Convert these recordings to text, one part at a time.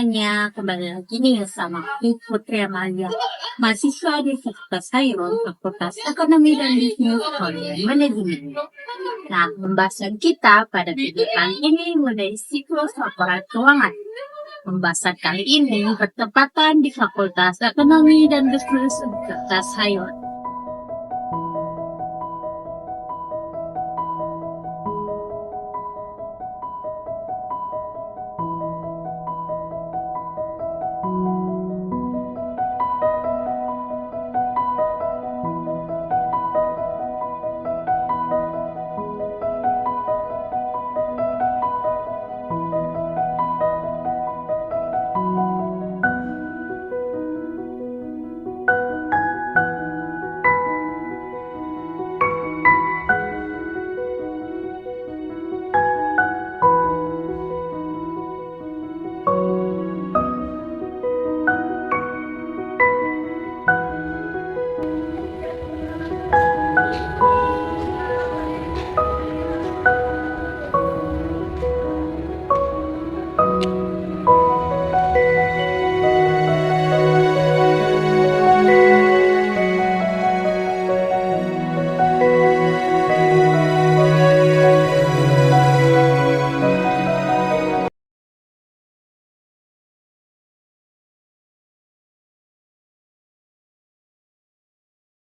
semuanya, kembali lagi nih sama aku Putri Amalia, mahasiswa di Fakultas Hairul, Fakultas Ekonomi dan Bisnis Korea Manajemen. Nah, pembahasan kita pada video kali ini mengenai siklus laporan keuangan. Pembahasan kali ini bertepatan di Fakultas Ekonomi dan Bisnis Fakultas Hairul.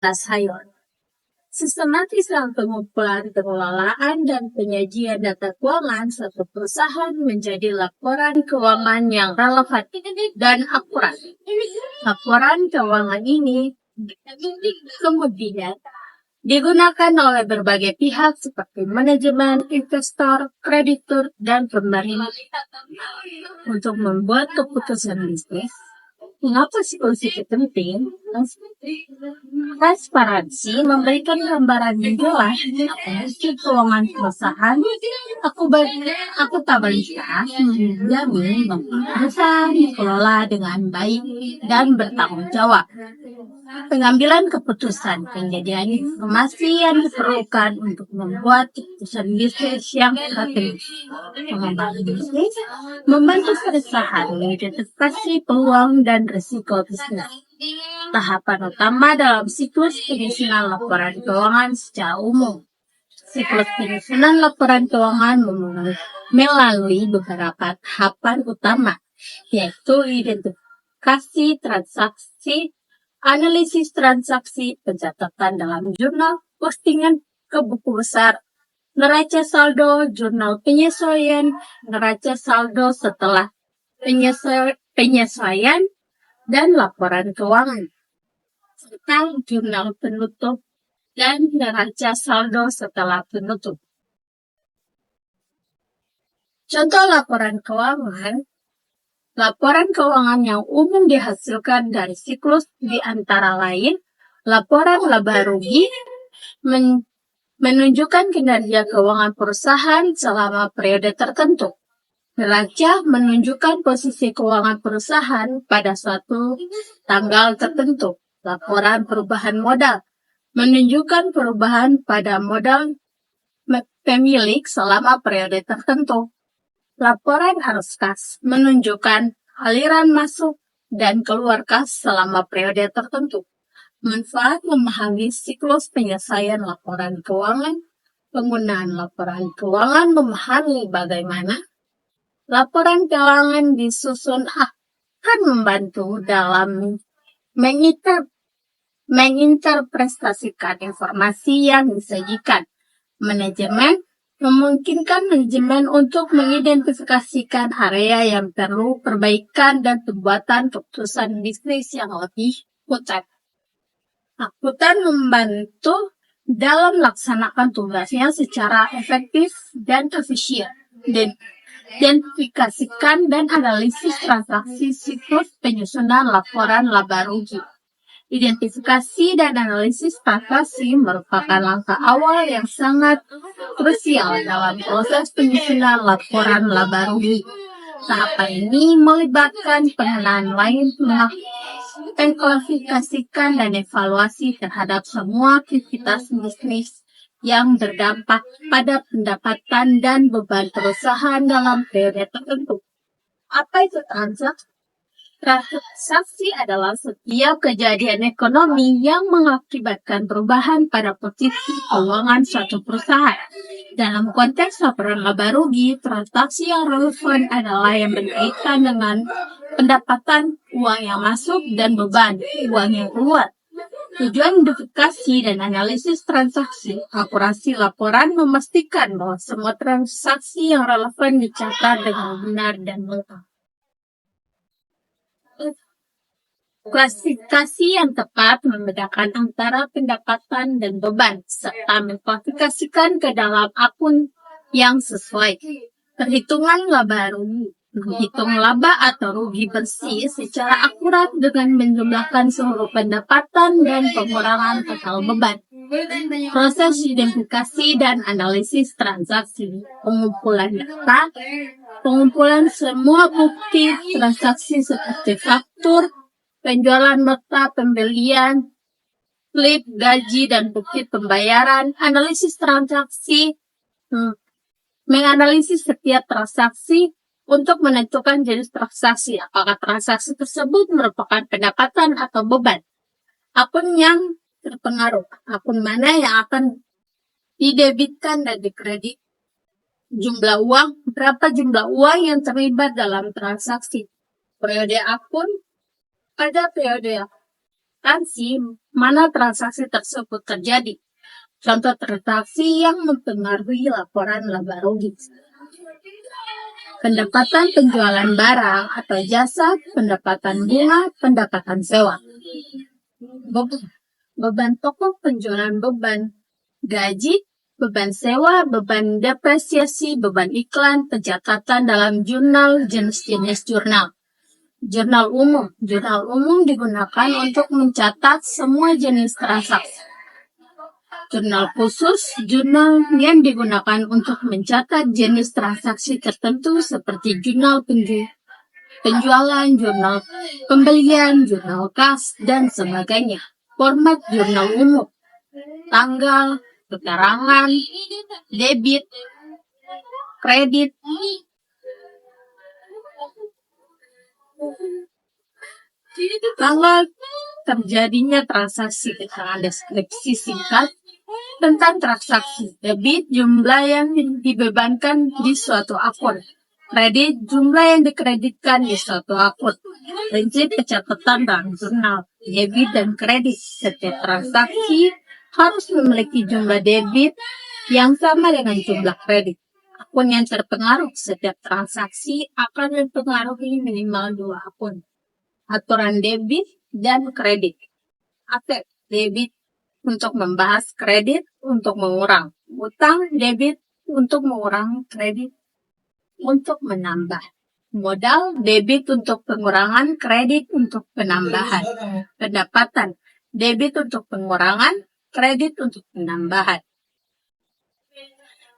Hayon. Sistematis pengumpulan, pengelolaan, dan penyajian data keuangan suatu perusahaan menjadi laporan keuangan yang relevan dan akurat. Laporan keuangan ini kemudian digunakan oleh berbagai pihak seperti manajemen, investor, kreditur, dan pemerintah untuk membuat keputusan bisnis. Mengapa siklus itu penting? Transparansi memberikan gambaran yang jelas kondisi keuangan perusahaan. Akuntabilitas menjamin bahwa perusahaan dikelola dengan baik dan bertanggung jawab. Pengambilan keputusan penyediaan informasi yang diperlukan untuk membuat keputusan bisnis yang strategis. Pengembangan bisnis membantu perusahaan mengidentifikasi peluang dan risiko bisnis. Tahapan utama dalam siklus penyusunan laporan keuangan secara umum. Siklus penyusunan laporan keuangan melalui beberapa tahapan utama, yaitu identifikasi transaksi, analisis transaksi, pencatatan dalam jurnal, postingan ke buku besar, neraca saldo, jurnal penyesuaian, neraca saldo setelah penyesuaian, dan laporan keuangan, serta jurnal penutup dan neraca saldo setelah penutup. Contoh laporan keuangan yang umum dihasilkan dari siklus di antara lain, laporan laba rugi menunjukkan kinerja keuangan perusahaan selama periode tertentu. Neraca menunjukkan posisi keuangan perusahaan pada suatu tanggal tertentu. Laporan perubahan modal menunjukkan perubahan pada modal pemilik selama periode tertentu. Laporan arus kas menunjukkan aliran masuk dan keluar kas selama periode tertentu. Manfaat memahami siklus penyelesaian laporan keuangan. Penggunaan laporan keuangan memahami bagaimana laporan keuangan disusun akan membantu dalam menginterpretasikan informasi yang disajikan. Manajemen memungkinkan manajemen untuk mengidentifikasikan area yang perlu perbaikan dan pembuatan keputusan bisnis yang lebih akurat. Akuntan membantu dalam melaksanakan tugasnya secara efektif dan efisien. Identifikasikan dan analisis transaksi siklus penyusunan laporan laba rugi. Identifikasi dan analisis transaksi merupakan langkah awal yang sangat krusial dalam proses penyusunan laporan laba rugi. Tahapan ini melibatkan pengenalan lain mengklasifikasikan dan evaluasi terhadap semua aktivitas bisnis yang berdampak pada pendapatan dan beban perusahaan dalam periode tertentu. Apa itu transaksi? Transaksi adalah setiap kejadian ekonomi yang mengakibatkan perubahan pada posisi keuangan suatu perusahaan. Dalam konteks laporan laba rugi, transaksi yang relevan adalah yang berkaitan dengan pendapatan, uang yang masuk, dan beban uang yang keluar. Tujuan identifikasi dan analisis transaksi, akurasi laporan memastikan bahwa semua transaksi yang relevan dicatat dengan benar dan lengkap. Klasifikasi yang tepat membedakan antara pendapatan dan beban, serta mengklasifikasikan ke dalam akun yang sesuai. Perhitungan laba rugi. Menghitung laba atau rugi bersih secara akurat dengan menjumlahkan seluruh pendapatan dan pengurangan total beban. Proses identifikasi dan analisis transaksi. Pengumpulan data, pengumpulan semua bukti transaksi seperti faktur, penjualan nota pembelian, slip gaji dan bukti pembayaran, analisis transaksi, menganalisis setiap transaksi untuk menentukan jenis transaksi, apakah transaksi tersebut merupakan pendapatan atau beban. Akun yang terpengaruh, akun mana yang akan didebitkan dan dikredit. Jumlah uang, berapa jumlah uang yang terlibat dalam transaksi. Periode akun, pada periode akuntansi, mana transaksi tersebut terjadi. Contoh transaksi yang mempengaruhi laporan laba rugi. Pendapatan penjualan barang atau jasa, pendapatan bunga, pendapatan sewa. Beban pokok penjualan, beban gaji, beban sewa, beban depresiasi, beban iklan, pencatatan dalam jurnal, jenis-jenis jurnal. Jurnal umum. Jurnal umum digunakan untuk mencatat semua jenis transaksi. Jurnal khusus, jurnal yang digunakan untuk mencatat jenis transaksi tertentu seperti jurnal penjualan, jurnal pembelian, jurnal kas, dan sebagainya. Format jurnal umum, tanggal, keterangan, debit, kredit, tanggal terjadinya transaksi, keterangan deskripsi singkat tentang transaksi. Debit, jumlah yang dibebankan di suatu akun. Kredit, jumlah yang dikreditkan di suatu akun. Prinsip pencatatan dalam jurnal. Debit dan kredit. Setiap transaksi harus memiliki jumlah debit yang sama dengan jumlah kredit. Akun yang terpengaruh. Setiap transaksi akan mempengaruhi minimal 2 akun. Aturan debit dan kredit. Aset debit untuk membahas, kredit untuk mengurang. Utang debit untuk mengurang, kredit untuk menambah. Modal debit untuk pengurangan, kredit untuk penambahan. Pendapatan debit untuk pengurangan, kredit untuk penambahan.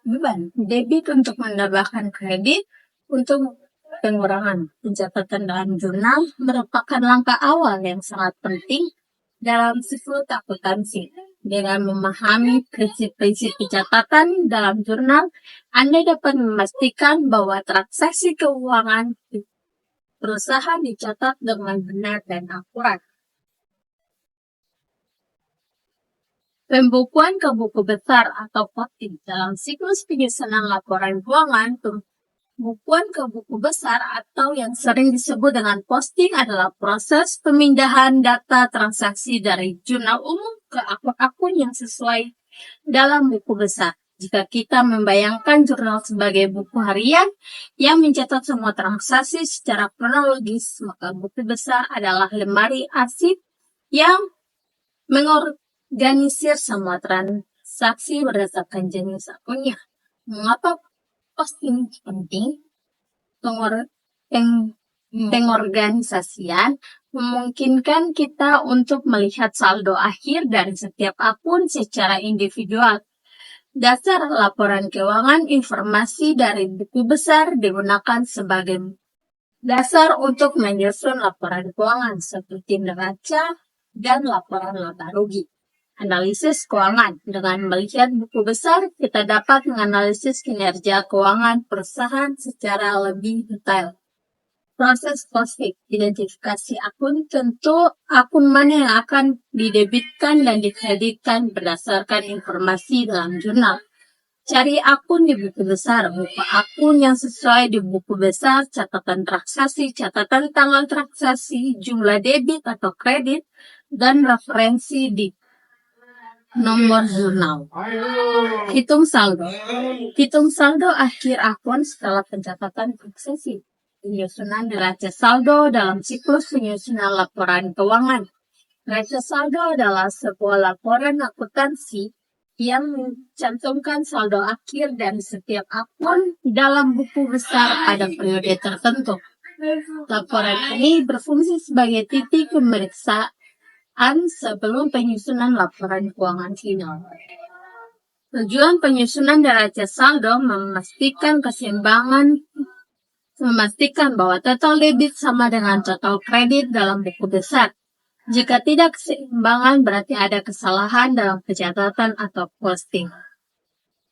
Beban debit untuk menambahkan, kredit untuk pengurangan. Pencatatan dalam jurnal merupakan langkah awal yang sangat penting dalam siklus akuntansi. Dengan memahami prinsip-prinsip pencatatan dalam jurnal, Anda dapat memastikan bahwa transaksi keuangan perusahaan dicatat dengan benar dan akurat. Pembukuan ke buku besar atau posting. Dalam siklus penyusunan laporan keuangan, pembukuan ke buku besar atau yang sering disebut dengan posting adalah proses pemindahan data transaksi dari jurnal umum ke akun-akun yang sesuai dalam buku besar. Jika kita membayangkan jurnal sebagai buku harian yang mencatat semua transaksi secara kronologis, maka buku besar adalah lemari arsip yang mengorganisir semua transaksi berdasarkan jenis akunnya. Mengapa posting penting? Pengorganisasian memungkinkan kita untuk melihat saldo akhir dari setiap akun secara individual. Dasar laporan keuangan, informasi dari buku besar digunakan sebagai dasar untuk menyusun laporan keuangan seperti neraca dan laporan laba rugi. Analisis keuangan. Dengan melihat buku besar, kita dapat menganalisis kinerja keuangan perusahaan secara lebih detail. Proses posting, identifikasi akun, tentu akun mana yang akan didebitkan dan dikreditkan berdasarkan informasi dalam jurnal. Cari akun di buku besar, buku akun yang sesuai di buku besar, catatan transaksi, catatan tanggal transaksi, jumlah debit atau kredit, dan referensi di nomor jurnal. Hitung saldo. Hitung saldo akhir akun setelah pencatatan transaksi. Penyusunan neraca saldo dalam siklus penyusunan laporan keuangan. Neraca saldo adalah sebuah laporan akuntansi yang mencantumkan saldo akhir dari setiap akun dalam buku besar pada periode tertentu. Laporan ini berfungsi sebagai titik pemeriksaan sebelum penyusunan laporan keuangan final. Tujuan penyusunan neraca saldo memastikan bahwa total debit sama dengan total kredit dalam buku besar. Jika tidak keseimbangan, berarti ada kesalahan dalam pencatatan atau posting.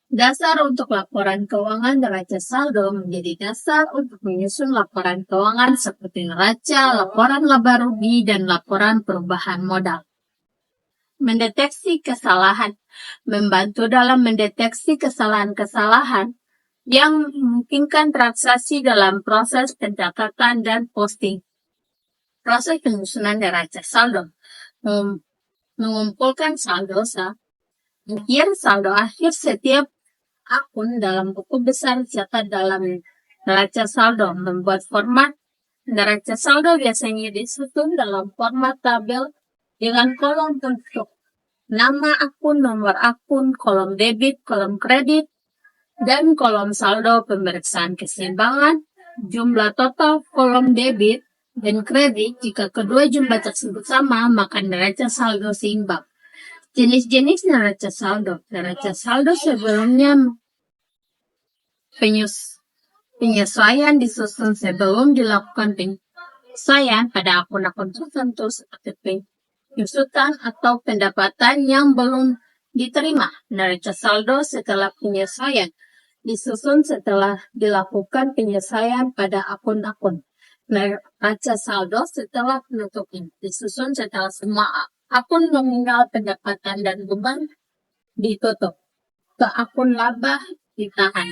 Dasar untuk laporan keuangan neraca saldo menjadi dasar untuk menyusun laporan keuangan seperti neraca, laporan laba rugi, dan laporan perubahan modal. Mendeteksi kesalahan. Membantu dalam mendeteksi kesalahan-kesalahan yang memungkinkan transaksi dalam proses pencatatan dan posting. Proses penyusunan neraca saldo. Mengumpulkan saldo saldo akhir setiap akun dalam buku besar dicatat dalam neraca saldo. Membuat format neraca saldo biasanya disusun dalam format tabel dengan kolom untuk nama akun, nomor akun, kolom debit, kolom kredit, dan kolom saldo pemeriksaan keseimbangan, jumlah total kolom debit dan kredit. Jika kedua jumlah tersebut sama, maka neraca saldo seimbang. Jenis-jenis neraca saldo. Neraca saldo sebelumnya penyesuaian disusun sebelum dilakukan penyesuaian pada akun-akun tertentu seperti penyusutan atau pendapatan yang belum diterima. Neraca saldo setelah penyesuaian disusun setelah dilakukan penyesuaian pada akun-akun. Neraca saldo setelah penutupan disusun setelah semua akun nominal pendapatan dan beban ditutup. Ke akun laba ditahan.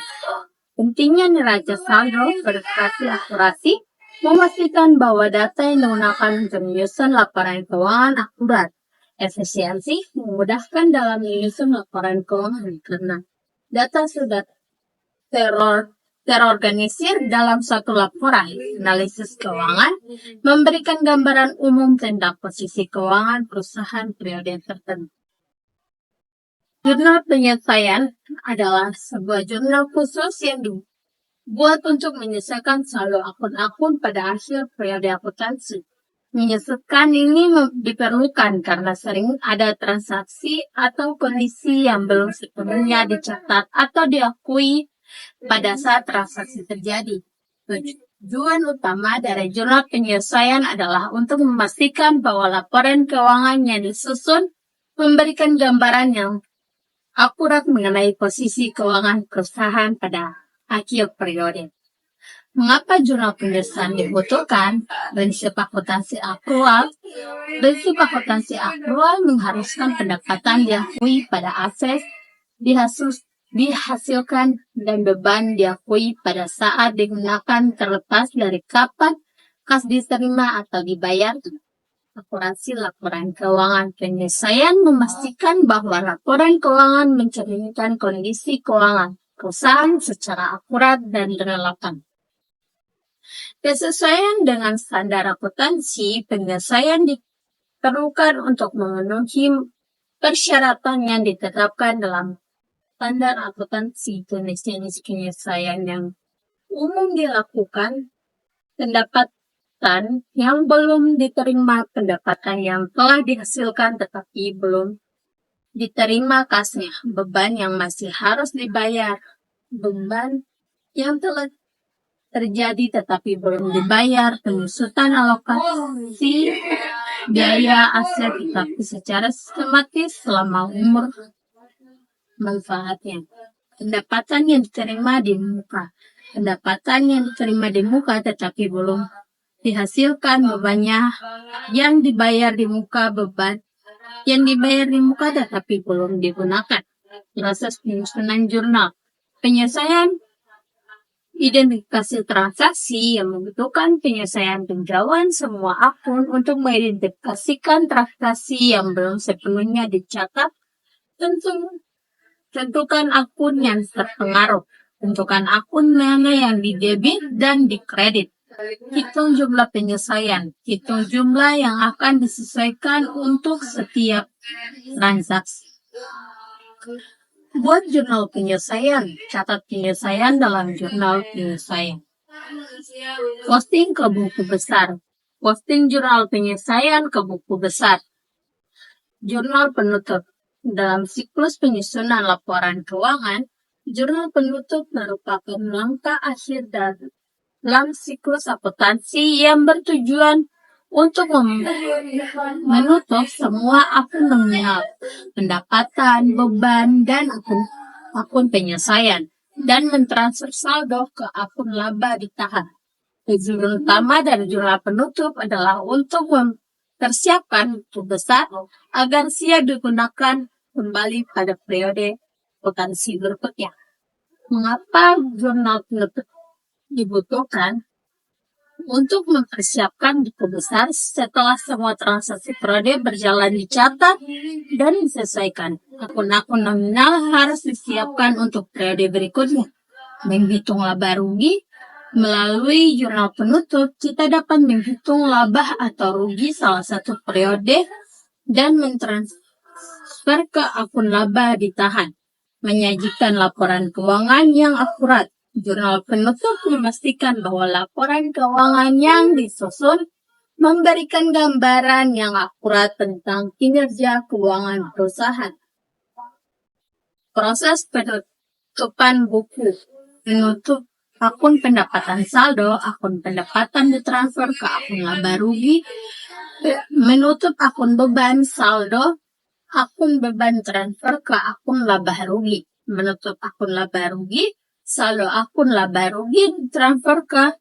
Pentingnya neraca saldo verifikasi akurasi, memastikan bahwa data yang digunakan untuk menyusun laporan keuangan akurat. Efisiensi, memudahkan dalam menyusun laporan keuangan karena data sudah terorganisir dalam satu laporan. Analisis keuangan memberikan gambaran umum tentang posisi keuangan perusahaan periode tertentu. Jurnal penyelesaian adalah sebuah jurnal khusus yang dibuat untuk menyelesaikan saldo akun-akun pada akhir periode akuntansi. Menyelesaikan ini diperlukan karena sering ada transaksi atau kondisi yang belum sepenuhnya dicatat atau diakui pada saat transaksi terjadi. Tujuan utama dari jurnal penyelesaian adalah untuk memastikan bahwa laporan keuangan yang disusun memberikan gambaran yang akurat mengenai posisi keuangan perusahaan pada akhir periode. Mengapa jurnal penyelesaian dibutuhkan? Prinsip akuntansi akrual. Prinsip akuntansi akrual mengharuskan pendapatan diakui pada aset dihasilkan dan beban diakui pada saat digunakan terlepas dari kapan kas diterima atau dibayar. Akurasi laporan keuangan penyelesaian memastikan bahwa laporan keuangan mencerminkan kondisi keuangan perusahaan secara akurat dan relevan. Kesesuaian dengan standar akuntansi, penyelesaian diperlukan untuk memenuhi persyaratan yang ditetapkan dalam standar akuntansi. Jenis-jenis penyelesaian yang umum dilakukan: pendapatan yang belum diterima, pendapatan yang telah dihasilkan tetapi belum diterima kasnya, beban yang masih harus dibayar, beban yang telah terjadi tetapi belum dibayar, penyusutan alokasi biaya aset tetapi secara sistematis selama umur manfaatnya. Pendapatan yang diterima di muka. Pendapatan yang diterima di muka tetapi belum dihasilkan bebannya yang dibayar di muka beban yang dibayar di muka tetapi belum digunakan. Proses penyusunan jurnal. Penyelesaian identifikasi transaksi yang membutuhkan penyelesaian penjauhan semua akun untuk mengidentifikasikan transaksi yang belum sepenuhnya dicatat. Tentukan akun yang terpengaruh. Tentukan akun mana yang didebit dan dikredit. Hitung jumlah penyelesaian. Hitung jumlah yang akan disesuaikan untuk setiap transaksi. Buat jurnal penyelesaian. Catat penyelesaian dalam jurnal penyelesaian. Posting ke buku besar. Posting jurnal penyelesaian ke buku besar. Jurnal penutup. Dalam siklus penyusunan laporan keuangan, jurnal penutup merupakan langkah akhir dalam siklus akuntansi yang bertujuan untuk menutup semua akun nominal, pendapatan, beban, dan akun penyelesaian, dan mentransfer saldo ke akun laba ditahan. Tujuan utama dari jurnal penutup adalah untuk mempersiapkan buku besar agar siap digunakan kembali pada periode akuntansi berikutnya. Mengapa jurnal penutup dibutuhkan? Untuk mempersiapkan buku besar setelah semua transaksi periode berjalan dicatat dan diselesaikan. Akun-akun nominal harus disiapkan untuk periode berikutnya. Menghitung laba rugi. Melalui jurnal penutup, kita dapat menghitung laba atau rugi salah satu periode dan mentransfer ke akun laba ditahan. Menyajikan laporan keuangan yang akurat. Jurnal penutup memastikan bahwa laporan keuangan yang disusun memberikan gambaran yang akurat tentang kinerja keuangan perusahaan. Proses penutupan buku. Menutup akun pendapatan saldo, akun pendapatan ditransfer ke akun laba rugi. Menutup akun beban saldo, akun beban transfer ke akun laba rugi. Menutup akun laba rugi, saldo akun laba rugi transfer ke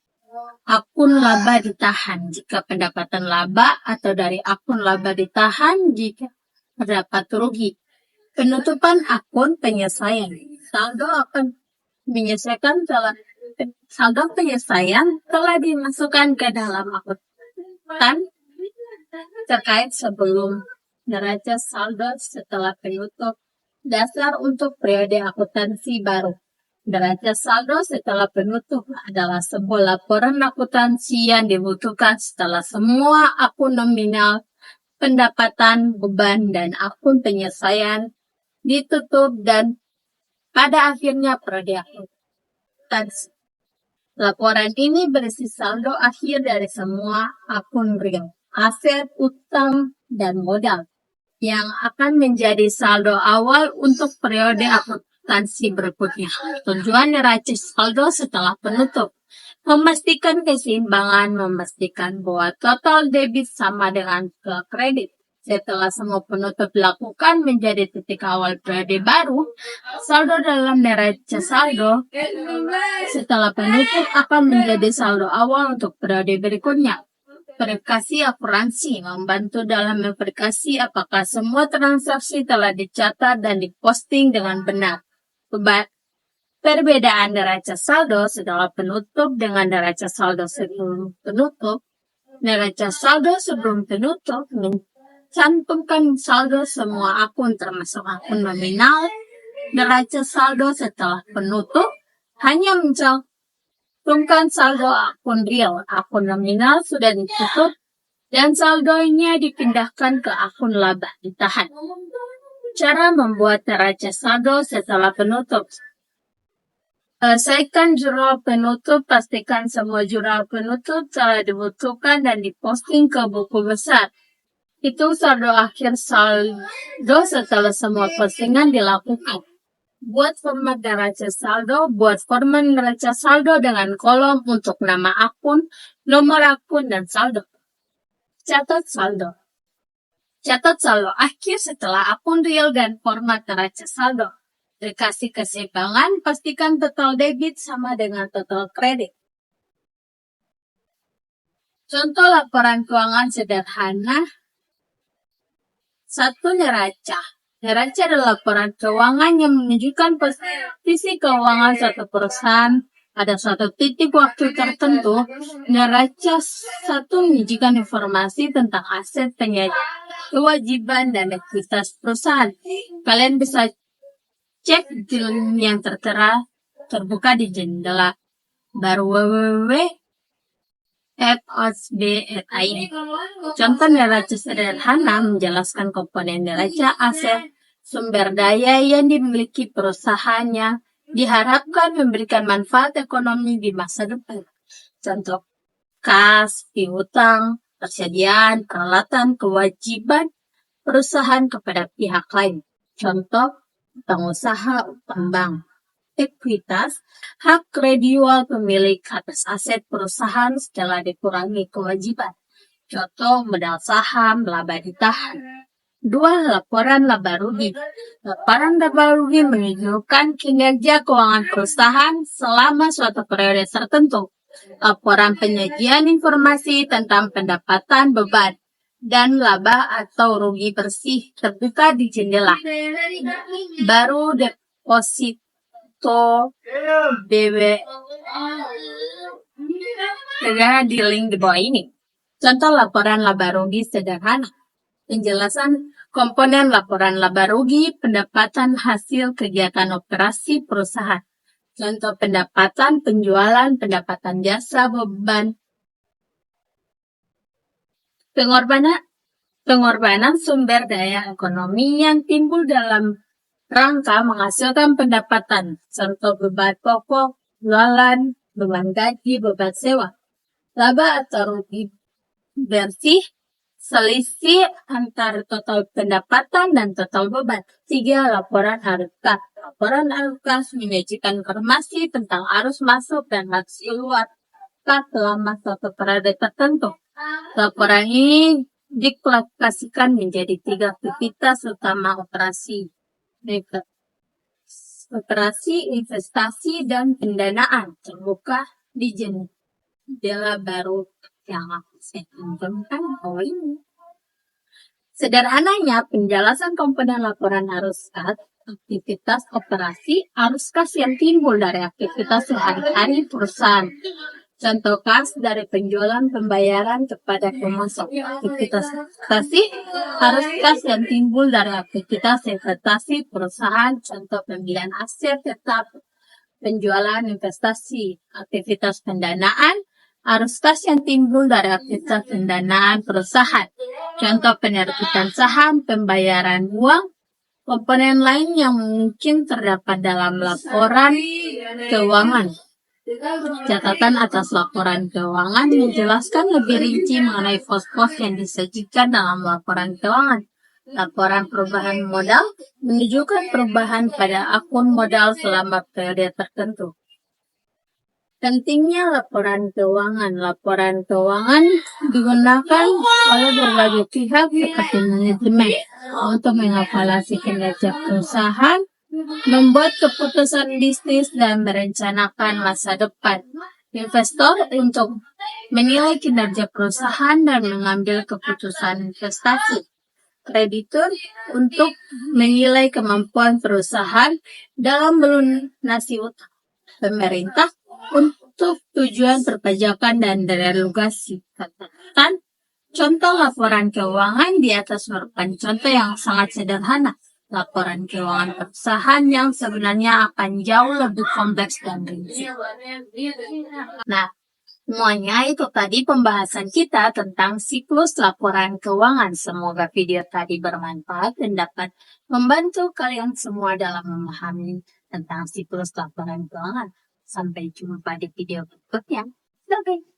akun laba ditahan jika pendapatan laba atau dari akun laba ditahan jika terdapat rugi. Penutupan akun penyelesaian. Saldo penyelesaian telah dimasukkan ke dalam akuntan terkait sebelum neraca saldo setelah penutup dasar untuk periode akuntansi baru. Neraca saldo setelah penutup adalah sebuah laporan akuntansi yang dibutuhkan setelah semua akun nominal, pendapatan, beban, dan akun penyelesaian ditutup dan pada akhirnya periode akuntansi. Laporan ini berisi saldo akhir dari semua akun real, aset, utang, dan modal yang akan menjadi saldo awal untuk periode akuntansi berikutnya. Tujuan neraca saldo setelah penutup. Memastikan keseimbangan, memastikan bahwa total debit sama dengan kredit. Setelah semua penutup dilakukan menjadi titik awal periode baru, saldo dalam neraca saldo setelah penutup akan menjadi saldo awal untuk periode berikutnya. Verifikasi akuransi membantu dalam memverifikasi apakah semua transaksi telah dicatat dan diposting dengan benar. Perbedaan neraca saldo setelah penutup dengan neraca saldo sebelum penutup. Neraca saldo sebelum penutup mencantumkan saldo semua akun termasuk akun nominal. Neraca saldo setelah penutup hanya mencantumkan saldo akun real. Akun nominal sudah ditutup dan saldonya dipindahkan ke akun laba ditahan. Cara membuat neraca saldo setelah penutup. Selesaikan jurnal penutup, pastikan semua jurnal penutup telah dibutuhkan dan diposting ke buku besar. Hitung saldo akhir saldo setelah semua postingan dilakukan. Buat format neraca saldo, buat format neraca saldo dengan kolom untuk nama akun, nomor akun, dan saldo. Catat saldo. Catat saldo akhir setelah akun real dan format neraca saldo. Verifikasi keseimbangan, pastikan total debit sama dengan total kredit. Contoh laporan keuangan sederhana. 1. Neraca. Neraca adalah laporan keuangan yang menunjukkan posisi keuangan suatu perusahaan pada suatu titik waktu tertentu. Neraca 1 menunjukkan informasi tentang aset, kewajiban, dan aktivitas perusahaan. Kalian bisa cek di link yang terbuka di jendela baru www.osb.id. Contoh neraca sederhana menjelaskan komponen neraca aset, sumber daya yang dimiliki perusahaannya, diharapkan memberikan manfaat ekonomi di masa depan. Contoh kas, piutang, persediaan, peralatan, kewajiban perusahaan kepada pihak lain. Contoh utang usaha, utang bank. Ekuitas, hak kreditual pemilik atas aset perusahaan setelah dikurangi kewajiban. Contoh modal saham, laba ditahan. 2. Laporan laba rugi. Laporan laba rugi menunjukkan kinerja keuangan perusahaan selama suatu periode tertentu. Laporan penyajian informasi tentang pendapatan, beban, dan laba atau rugi bersih terbuka di jendela baru deposito BW negara di link di bawah ini. Contoh laporan laba rugi sederhana. Penjelasan komponen laporan laba rugi, pendapatan hasil kegiatan operasi perusahaan. Contoh pendapatan penjualan, pendapatan jasa, beban. Pengorbanan sumber daya ekonomi yang timbul dalam rangka menghasilkan pendapatan. Contoh beban pokok, jualan, beban gaji, beban sewa. Laba atau rugi bersih, selisih antara total pendapatan dan total beban. 3. Laporan arus kas. Laporan arus kas menyajikan informasi tentang arus masuk dan arus keluar kas selama suatu periode tertentu. Laporan ini diklasifikasikan menjadi 3 aktivitas utama: operasi, investasi, dan pendanaan. Terbuka di jendela baru yang saya tunjukkan bawah ini. Sederhananya, penjelasan komponen laporan arus kas, aktivitas operasi arus kas yang timbul dari aktivitas sehari-hari perusahaan. Contoh kas dari penjualan pembayaran kepada pemasok. Aktivitas investasi, arus kas yang timbul dari aktivitas investasi perusahaan. Contoh pembelian aset tetap, penjualan investasi. Aktivitas pendanaan, arus kas yang timbul dari aktivitas pendanaan perusahaan. Contoh penerbitan saham, pembayaran uang. Komponen lain yang mungkin terdapat dalam laporan keuangan. Catatan atas laporan keuangan menjelaskan lebih rinci mengenai pos-pos yang disajikan dalam laporan keuangan. Laporan perubahan modal menunjukkan perubahan pada akun modal selama periode tertentu. Pentingnya laporan keuangan. Laporan keuangan digunakan oleh berbagai pihak seperti manajemen untuk mengevaluasi kinerja perusahaan, membuat keputusan bisnis, dan merencanakan masa depan. Investor untuk menilai kinerja perusahaan dan mengambil keputusan investasi. Kreditur untuk menilai kemampuan perusahaan dalam melunasi utang. Pemerintah untuk tujuan perpajakan dan deregulasi. Katakan contoh laporan keuangan di atas merupakan contoh yang sangat sederhana. Laporan keuangan perusahaan yang sebenarnya akan jauh lebih kompleks dan rinci. Nah, semuanya itu tadi pembahasan kita tentang siklus laporan keuangan. Semoga video tadi bermanfaat dan dapat membantu kalian semua dalam memahami tentang siklus laporan keuangan. Sampai jumpa di video berikutnya. Bye.